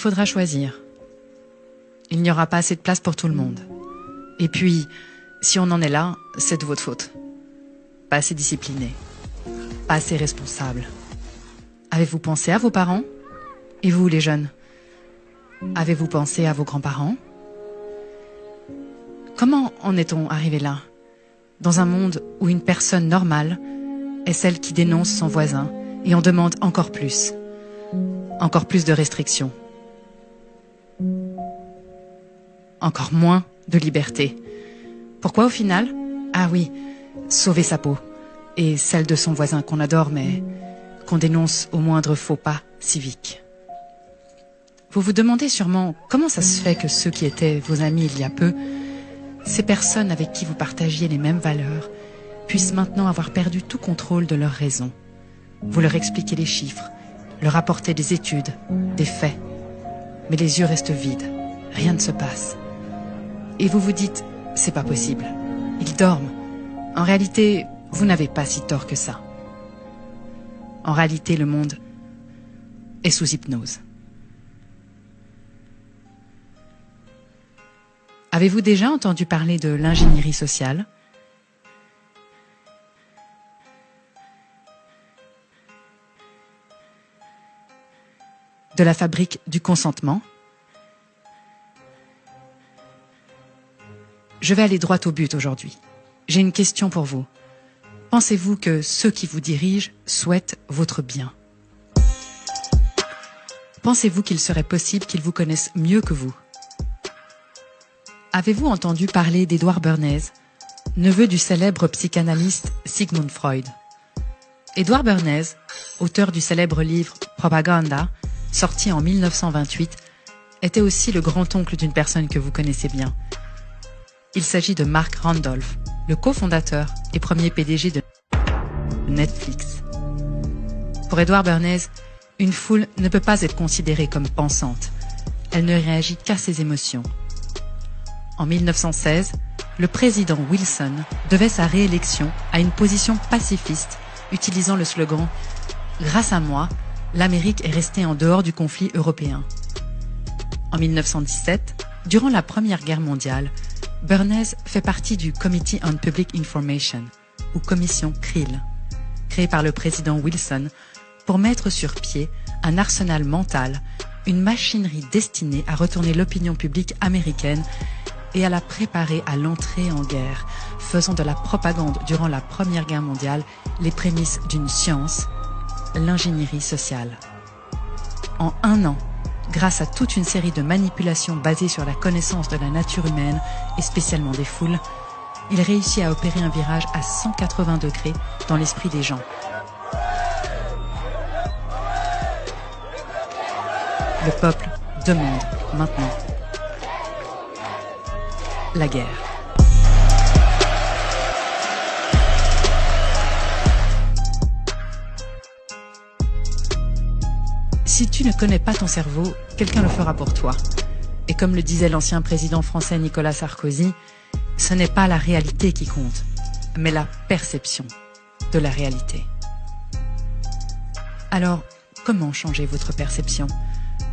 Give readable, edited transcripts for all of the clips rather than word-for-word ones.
faudra choisir. Il n'y aura pas assez de place pour tout le monde. Et puis, si on en est là, c'est de votre faute. Pas assez discipliné. Pas assez responsable. Avez-vous pensé à vos parents? Et vous, les jeunes? Avez-vous pensé à vos grands-parents? Comment en est-on arrivé là? Dans un monde où une personne normale est celle qui dénonce son voisin et en demande encore plus. Encore plus de restrictions. Encore moins de liberté. Pourquoi au final? Ah oui, sauver sa peau. Et celle de son voisin qu'on adore mais qu'on dénonce au moindre faux pas civique. Vous vous demandez sûrement comment ça se fait que ceux qui étaient vos amis il y a peu, ces personnes avec qui vous partagiez les mêmes valeurs, puissent maintenant avoir perdu tout contrôle de leurs raisons. Vous leur expliquez les chiffres, leur apportez des études, des faits. Mais les yeux restent vides, rien ne se passe. Et vous vous dites, c'est pas possible, ils dorment. En réalité, vous n'avez pas si tort que ça. En réalité, le monde est sous hypnose. Avez-vous déjà entendu parler de l'ingénierie sociale? De la fabrique du consentement? Je vais aller droit au but aujourd'hui. J'ai une question pour vous. Pensez-vous que ceux qui vous dirigent souhaitent votre bien? Pensez-vous qu'il serait possible qu'ils vous connaissent mieux que vous? Avez-vous entendu parler d'Édouard Bernays, neveu du célèbre psychanalyste Sigmund Freud? Édouard Bernays, auteur du célèbre livre Propaganda, sorti en 1928, était aussi le grand-oncle d'une personne que vous connaissez bien. Il s'agit de Mark Randolph, le cofondateur et premier PDG de Netflix. Pour Édouard Bernays, une foule ne peut pas être considérée comme pensante. Elle ne réagit qu'à ses émotions. En 1916, le président Wilson devait sa réélection à une position pacifiste, utilisant le slogan « Grâce à moi, l'Amérique est restée en dehors du conflit européen ». En 1917, durant la Première Guerre mondiale, Bernays fait partie du Committee on Public Information, ou commission Krill, créée par le président Wilson pour mettre sur pied un arsenal mental, une machinerie destinée à retourner l'opinion publique américaine et à la préparer à l'entrée en guerre, faisant de la propagande durant la Première Guerre mondiale les prémices d'une science, l'ingénierie sociale. En un an, grâce à toute une série de manipulations basées sur la connaissance de la nature humaine et spécialement des foules, il réussit à opérer un virage à 180 degrés dans l'esprit des gens. Le peuple demande maintenant la guerre. Si tu ne connais pas ton cerveau, quelqu'un le fera pour toi. Et comme le disait l'ancien président français Nicolas Sarkozy, ce n'est pas la réalité qui compte, mais la perception de la réalité. Alors, comment changer votre perception?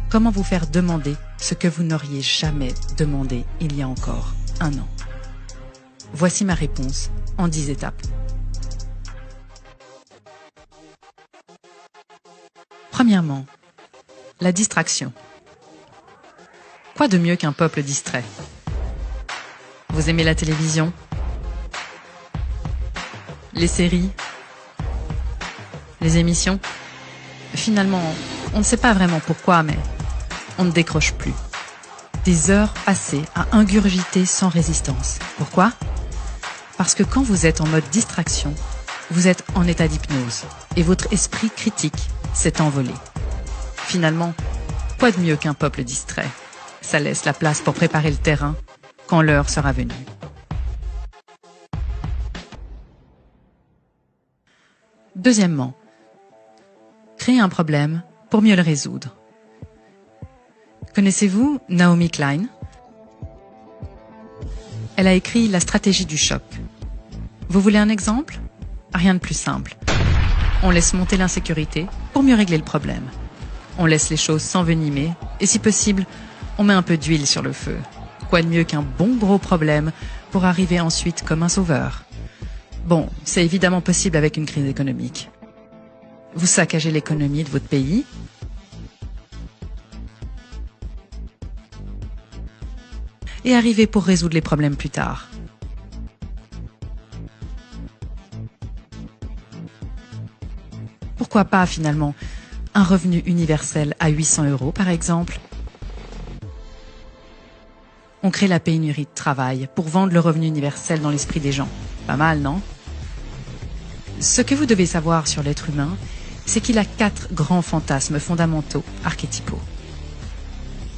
Comment vous faire demander ce que vous n'auriez jamais demandé il y a encore un an? Voici ma réponse en 10 étapes. Premièrement, la distraction. Quoi de mieux qu'un peuple distrait? Vous aimez la télévision? Les séries? Les émissions? Finalement, on ne sait pas vraiment pourquoi, mais on ne décroche plus. Des heures passées à ingurgiter sans résistance. Pourquoi? Parce que quand vous êtes en mode distraction, vous êtes en état d'hypnose et votre esprit critique s'est envolé. Finalement, quoi de mieux qu'un peuple distrait? Ça laisse la place pour préparer le terrain quand l'heure sera venue. Deuxièmement, créer un problème pour mieux le résoudre. Connaissez-vous Naomi Klein? Elle a écrit La stratégie du choc. Vous voulez un exemple? Rien de plus simple. On laisse monter l'insécurité pour mieux régler le problème. On laisse les choses s'envenimer Et si possible, on met un peu d'huile sur le feu. Quoi de mieux qu'un bon gros problème pour arriver ensuite comme un sauveur? Bon, c'est évidemment possible avec une crise économique. Vous saccagez l'économie de votre pays, et arrivez pour résoudre les problèmes plus tard. Pourquoi pas finalement un revenu universel à 800 € par exemple? On crée la pénurie de travail pour vendre le revenu universel dans l'esprit des gens. Pas mal, non? Ce que vous devez savoir sur l'être humain, c'est qu'il a 4 grands fantasmes fondamentaux archétypaux.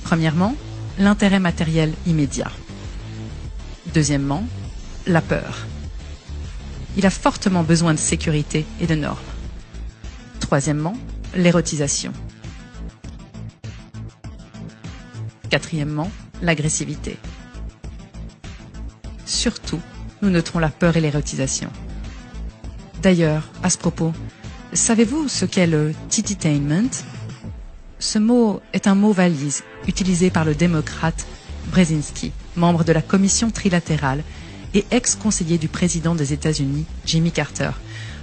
Premièrement, l'intérêt matériel immédiat. Deuxièmement, la peur. Il a fortement besoin de sécurité et de normes. Troisièmement, l'érotisation. Quatrièmement, l'agressivité. Surtout, nous noterons la peur et l'érotisation. D'ailleurs, à ce propos, savez-vous ce qu'est le tititainment? Ce mot est un mot valise utilisé par le démocrate Brzezinski, membre de la commission trilatérale et ex-conseiller du président des États-Unis, Jimmy Carter,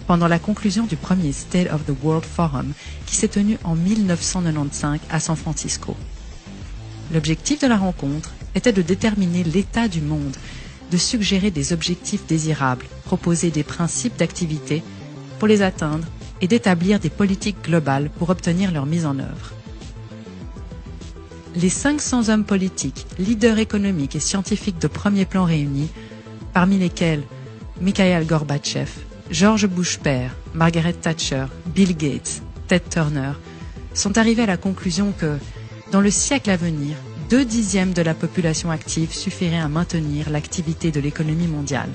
pendant la conclusion du premier State of the World Forum qui s'est tenu en 1995 à San Francisco. L'objectif de la rencontre était de déterminer l'état du monde, de suggérer des objectifs désirables, proposer des principes d'activité pour les atteindre et d'établir des politiques globales pour obtenir leur mise en œuvre. Les 500 hommes politiques, leaders économiques et scientifiques de premier plan réunis, parmi lesquels Mikhail Gorbatchev, George Bush père, Margaret Thatcher, Bill Gates, Ted Turner, sont arrivés à la conclusion que, dans le siècle à venir, 2/10 de la population active suffirait à maintenir l'activité de l'économie mondiale.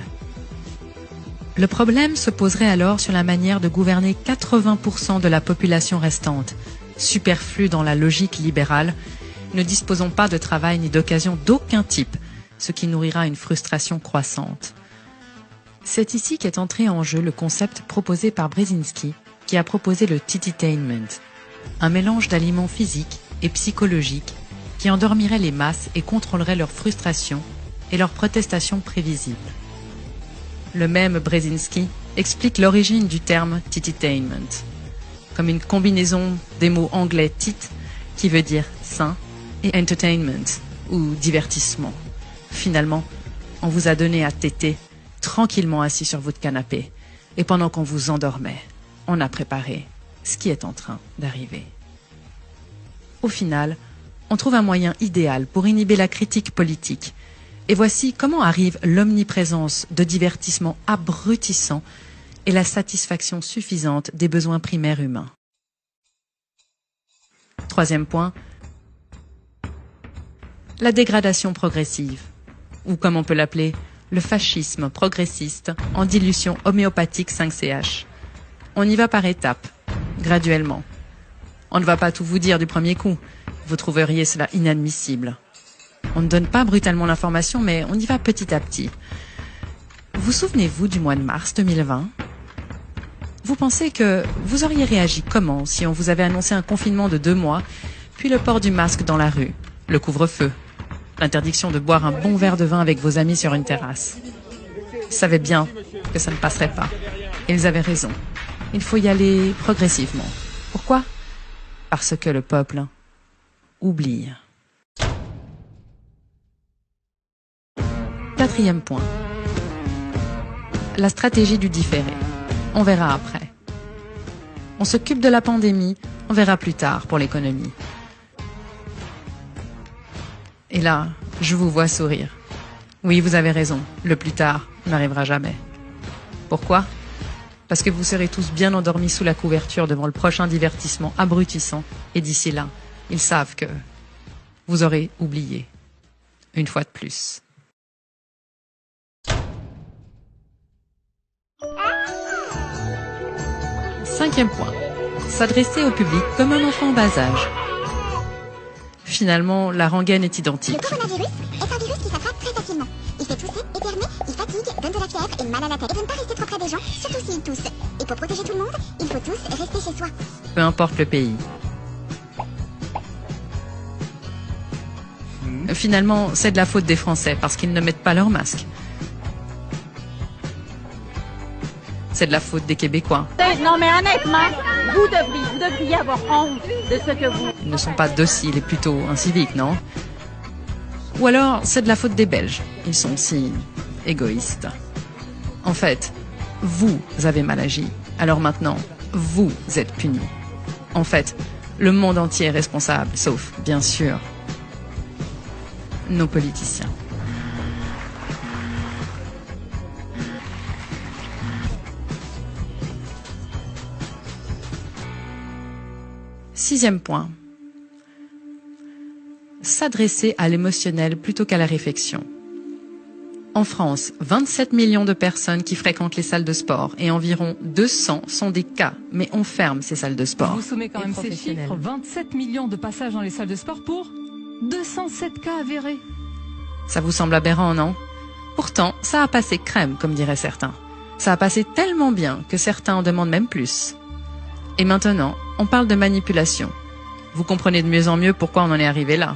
Le problème se poserait alors sur la manière de gouverner 80% de la population restante, superflue dans la logique libérale, ne disposant pas de travail ni d'occasion d'aucun type, ce qui nourrira une frustration croissante. C'est ici qu'est entré en jeu le concept proposé par Brzezinski, qui a proposé le tititainment, un mélange d'aliments physiques et psychologiques qui endormirait les masses et contrôlerait leur frustration et leurs protestations prévisibles. Le même Brzezinski explique l'origine du terme tititainment, comme une combinaison des mots anglais tit, qui veut dire sain, et entertainment, ou divertissement. Finalement, on vous a donné à téter, tranquillement assis sur votre canapé, et pendant qu'on vous endormait, on a préparé ce qui est en train d'arriver. Au final, on trouve un moyen idéal pour inhiber la critique politique. Et voici comment arrive l'omniprésence de divertissements abrutissants et la satisfaction suffisante des besoins primaires humains. Troisième point, la dégradation progressive, ou comme on peut l'appeler, le fascisme progressiste en dilution homéopathique 5CH. On y va par étapes, graduellement. On ne va pas tout vous dire du premier coup, vous trouveriez cela inadmissible. On ne donne pas brutalement l'information, mais on y va petit à petit. Vous souvenez-vous du mois de mars 2020 ? Vous pensez que vous auriez réagi comment si on vous avait annoncé un confinement de 2 mois, puis le port du masque dans la rue, le couvre-feu, l'interdiction de boire un bon verre de vin avec vos amis sur une terrasse? Ils savaient bien que ça ne passerait pas. Et ils avaient raison. Il faut y aller progressivement. Pourquoi ? Parce que le peuple oublie. Quatrième point. La stratégie du différé. On verra après. On s'occupe de la pandémie, on verra plus tard pour l'économie. Et là, je vous vois sourire. Oui, vous avez raison, le plus tard n'arrivera jamais. Pourquoi ? Parce que vous serez tous bien endormis sous la couverture devant le prochain divertissement abrutissant, et d'ici là, ils savent que vous aurez oublié, une fois de plus. Cinquième point, s'adresser au public comme un enfant en bas âge. Finalement, la rengaine est identique. Le coronavirus est un virus qui s'attrape très facilement. Il fait tousser, éternuer, il fatigue, donne de la fièvre et mal à la tête. Et de ne pas rester trop près des gens, surtout s'ils toussent. Et pour protéger tout le monde, il faut tous rester chez soi. Peu importe le pays. Finalement, c'est de la faute des Français parce qu'ils ne mettent pas leur masque. C'est de la faute des Québécois. Non mais honnêtement, vous devriez avoir honte de ce que vous... Ils ne sont pas dociles et plutôt inciviques, non? Ou alors, c'est de la faute des Belges. Ils sont si égoïstes. En fait, vous avez mal agi. Alors maintenant, vous êtes punis. En fait, le monde entier est responsable, sauf, bien sûr, nos politiciens. Sixième point. S'adresser à l'émotionnel plutôt qu'à la réflexion. En France, 27 millions de personnes qui fréquentent les salles de sport et environ 200 sont des cas, mais on ferme ces salles de sport. Vous soumez quand même ces chiffres, 27 millions de passages dans les salles de sport pour 207 cas avérés. Ça vous semble aberrant, non? Pourtant, ça a passé crème, comme diraient certains. Ça a passé tellement bien que certains en demandent même plus. Et maintenant, on parle de manipulation. Vous comprenez de mieux en mieux pourquoi on en est arrivé là.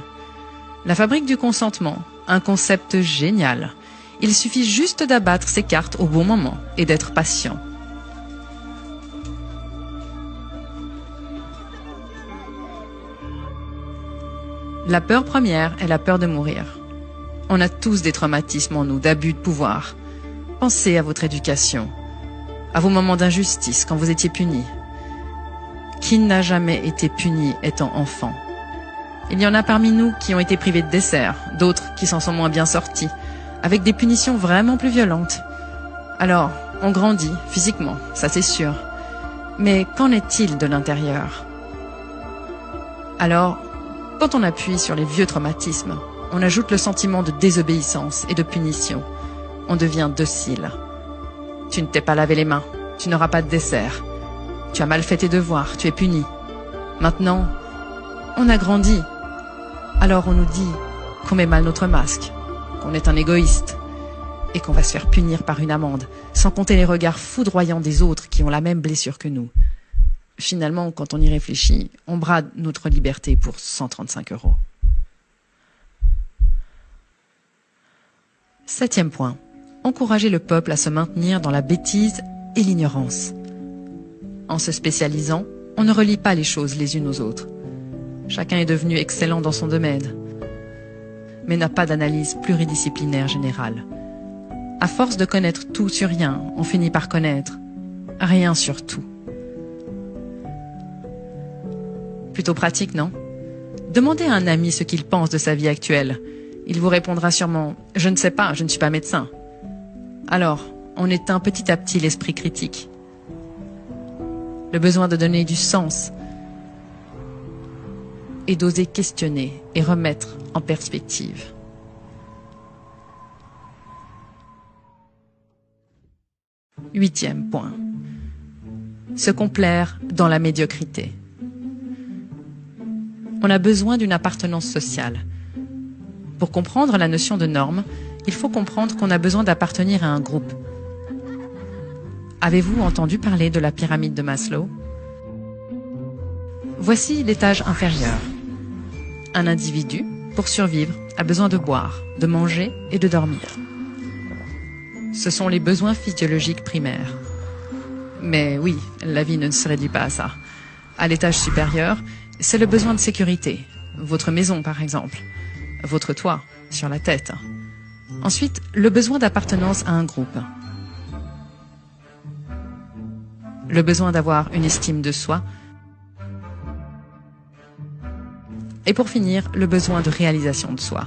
La fabrique du consentement, un concept génial. Il suffit juste d'abattre ses cartes au bon moment et d'être patient. La peur première est la peur de mourir. On a tous des traumatismes en nous d'abus de pouvoir. Pensez à votre éducation, à vos moments d'injustice quand vous étiez punis. Qui n'a jamais été puni étant enfant? Il y en a parmi nous qui ont été privés de dessert, d'autres qui s'en sont moins bien sortis, avec des punitions vraiment plus violentes. Alors, on grandit, physiquement, ça c'est sûr. Mais qu'en est-il de l'intérieur? Alors, quand on appuie sur les vieux traumatismes, on ajoute le sentiment de désobéissance et de punition. On devient docile. Tu ne t'es pas lavé les mains, tu n'auras pas de dessert. Tu as mal fait tes devoirs, tu es puni. Maintenant, on a grandi. Alors on nous dit qu'on met mal notre masque, qu'on est un égoïste et qu'on va se faire punir par une amende, sans compter les regards foudroyants des autres qui ont la même blessure que nous. Finalement, quand on y réfléchit, on brade notre liberté pour 135 €. Septième point. Encourager le peuple à se maintenir dans la bêtise et l'ignorance. En se spécialisant, on ne relie pas les choses les unes aux autres. Chacun est devenu excellent dans son domaine, mais n'a pas d'analyse pluridisciplinaire générale. À force de connaître tout sur rien, on finit par connaître rien sur tout. Plutôt pratique, non? Demandez à un ami ce qu'il pense de sa vie actuelle. Il vous répondra sûrement « Je ne sais pas, je ne suis pas médecin ». Alors, on éteint petit à petit l'esprit critique. Le besoin de donner du sens et d'oser questionner et remettre en perspective. Huitième point. Se complaire dans la médiocrité. On a besoin d'une appartenance sociale. Pour comprendre la notion de norme, il faut comprendre qu'on a besoin d'appartenir à un groupe. Avez-vous entendu parler de la pyramide de Maslow? Voici l'étage inférieur. Un individu, pour survivre, a besoin de boire, de manger et de dormir. Ce sont les besoins physiologiques primaires. Mais oui, la vie ne se réduit pas à ça. À l'étage supérieur, c'est le besoin de sécurité. Votre maison, par exemple. Votre toit, sur la tête. Ensuite, le besoin d'appartenance à un groupe. Le besoin d'avoir une estime de soi. Et pour finir, le besoin de réalisation de soi.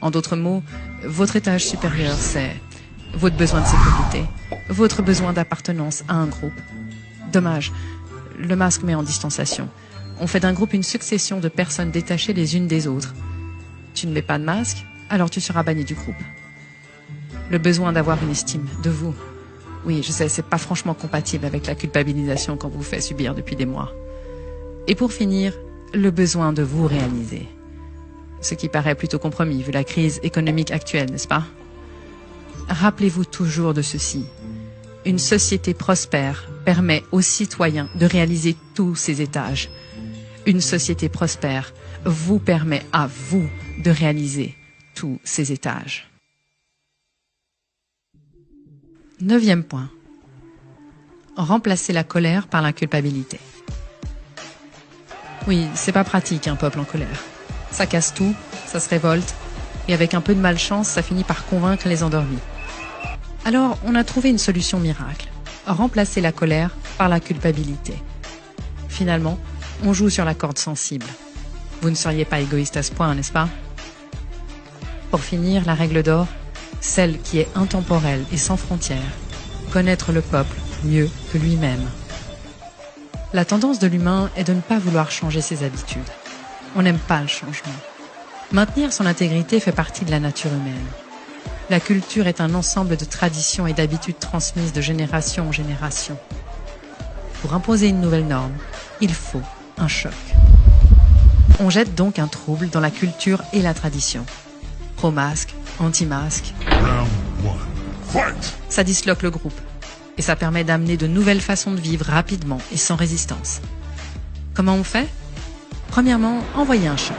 En d'autres mots, votre étage supérieur, c'est votre besoin de sécurité, votre besoin d'appartenance à un groupe. Dommage, le masque met en distanciation. On fait d'un groupe une succession de personnes détachées les unes des autres. Tu ne mets pas de masque, alors tu seras banni du groupe. Le besoin d'avoir une estime de vous. Oui, je sais, c'est pas franchement compatible avec la culpabilisation qu'on vous fait subir depuis des mois. Et pour finir, le besoin de vous réaliser. Ce qui paraît plutôt compromis vu la crise économique actuelle, n'est-ce pas? Rappelez-vous toujours de ceci. Une société prospère permet aux citoyens de réaliser tous ces étages. Une société prospère vous permet à vous de réaliser tous ces étages. 9e point. Remplacer la colère par l'inculpabilité. Oui, c'est pas pratique un peuple en colère. Ça casse tout, ça se révolte, et avec un peu de malchance, ça finit par convaincre les endormis. Alors, on a trouvé une solution miracle. Remplacer la colère par la culpabilité. Finalement, on joue sur la corde sensible. Vous ne seriez pas égoïste à ce point, n'est-ce pas? Pour finir, la règle d'or, celle qui est intemporelle et sans frontières, connaître le peuple mieux que lui-même. La tendance de l'humain est de ne pas vouloir changer ses habitudes. On n'aime pas le changement. Maintenir son intégrité fait partie de la nature humaine. La culture est un ensemble de traditions et d'habitudes transmises de génération en génération. Pour imposer une nouvelle norme, il faut un choc. On jette donc un trouble dans la culture et la tradition. Pro-masque, anti-masque. Ça disloque le groupe. Et ça permet d'amener de nouvelles façons de vivre rapidement et sans résistance. Comment on fait? Premièrement, envoyer un choc.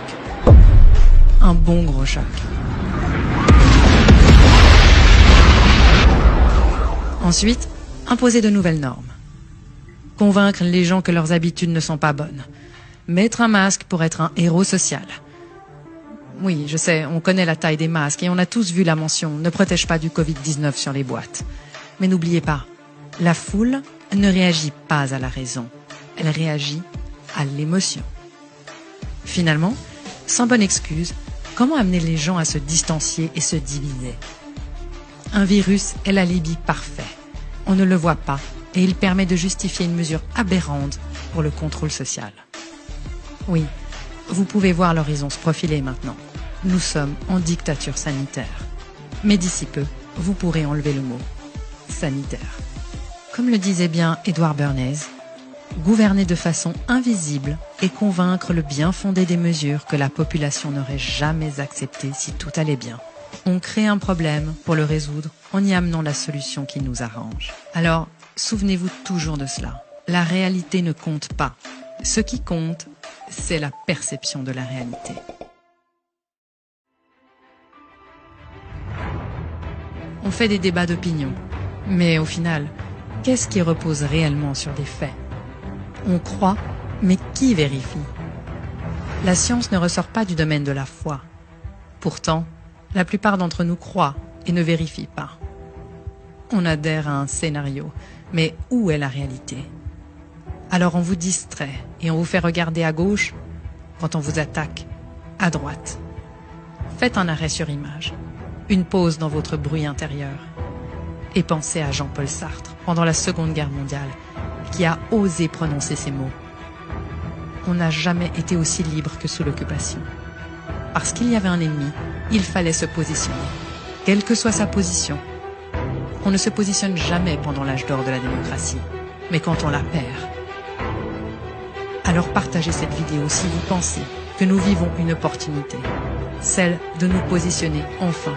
Un bon gros choc. Ensuite, imposer de nouvelles normes. Convaincre les gens que leurs habitudes ne sont pas bonnes. Mettre un masque pour être un héros social. Oui, je sais, on connaît la taille des masques et on a tous vu la mention « Ne protège pas du Covid-19 » sur les boîtes. Mais n'oubliez pas, la foule ne réagit pas à la raison, elle réagit à l'émotion. Finalement, sans bonne excuse, comment amener les gens à se distancier et se diviser? Un virus est l'alibi parfait. On ne le voit pas et il permet de justifier une mesure aberrante pour le contrôle social. Oui, vous pouvez voir l'horizon se profiler maintenant. Nous sommes en dictature sanitaire. Mais d'ici peu, vous pourrez enlever le mot « sanitaire ». Comme le disait bien Edward Bernays, gouverner de façon invisible et convaincre le bien fondé des mesures que la population n'aurait jamais acceptées si tout allait bien. On crée un problème pour le résoudre en y amenant la solution qui nous arrange. Alors, souvenez-vous toujours de cela. La réalité ne compte pas. Ce qui compte, c'est la perception de la réalité. On fait des débats d'opinion, mais au final, qu'est-ce qui repose réellement sur des faits? On croit, mais qui vérifie? La science ne ressort pas du domaine de la foi. Pourtant, la plupart d'entre nous croient et ne vérifient pas. On adhère à un scénario, mais où est la réalité? Alors on vous distrait et on vous fait regarder à gauche quand on vous attaque à droite. Faites un arrêt sur image, une pause dans votre bruit intérieur et pensez à Jean-Paul Sartre pendant la Seconde Guerre mondiale qui a osé prononcer ces mots. On n'a jamais été aussi libre que sous l'occupation. Parce qu'il y avait un ennemi, il fallait se positionner, quelle que soit sa position. On ne se positionne jamais pendant l'âge d'or de la démocratie, mais quand on la perd. Alors partagez cette vidéo si vous pensez que nous vivons une opportunité, celle de nous positionner enfin,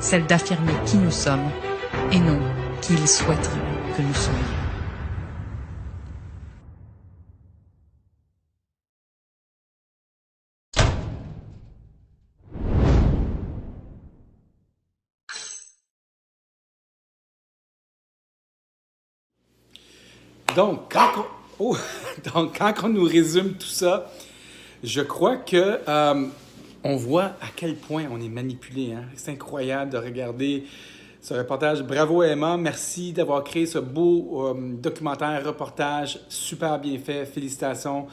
celle d'affirmer qui nous sommes et non qui il souhaiterait que nous soyons. Donc, quand on nous résume tout ça, je crois que on voit à quel point on est manipulé. Hein? C'est incroyable de regarder ce reportage. Bravo Emma, merci d'avoir créé ce beau documentaire, reportage, super bien fait. Félicitations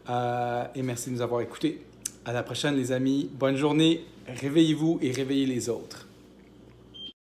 et merci de nous avoir écoutés. À la prochaine les amis. Bonne journée. Réveillez-vous et réveillez les autres.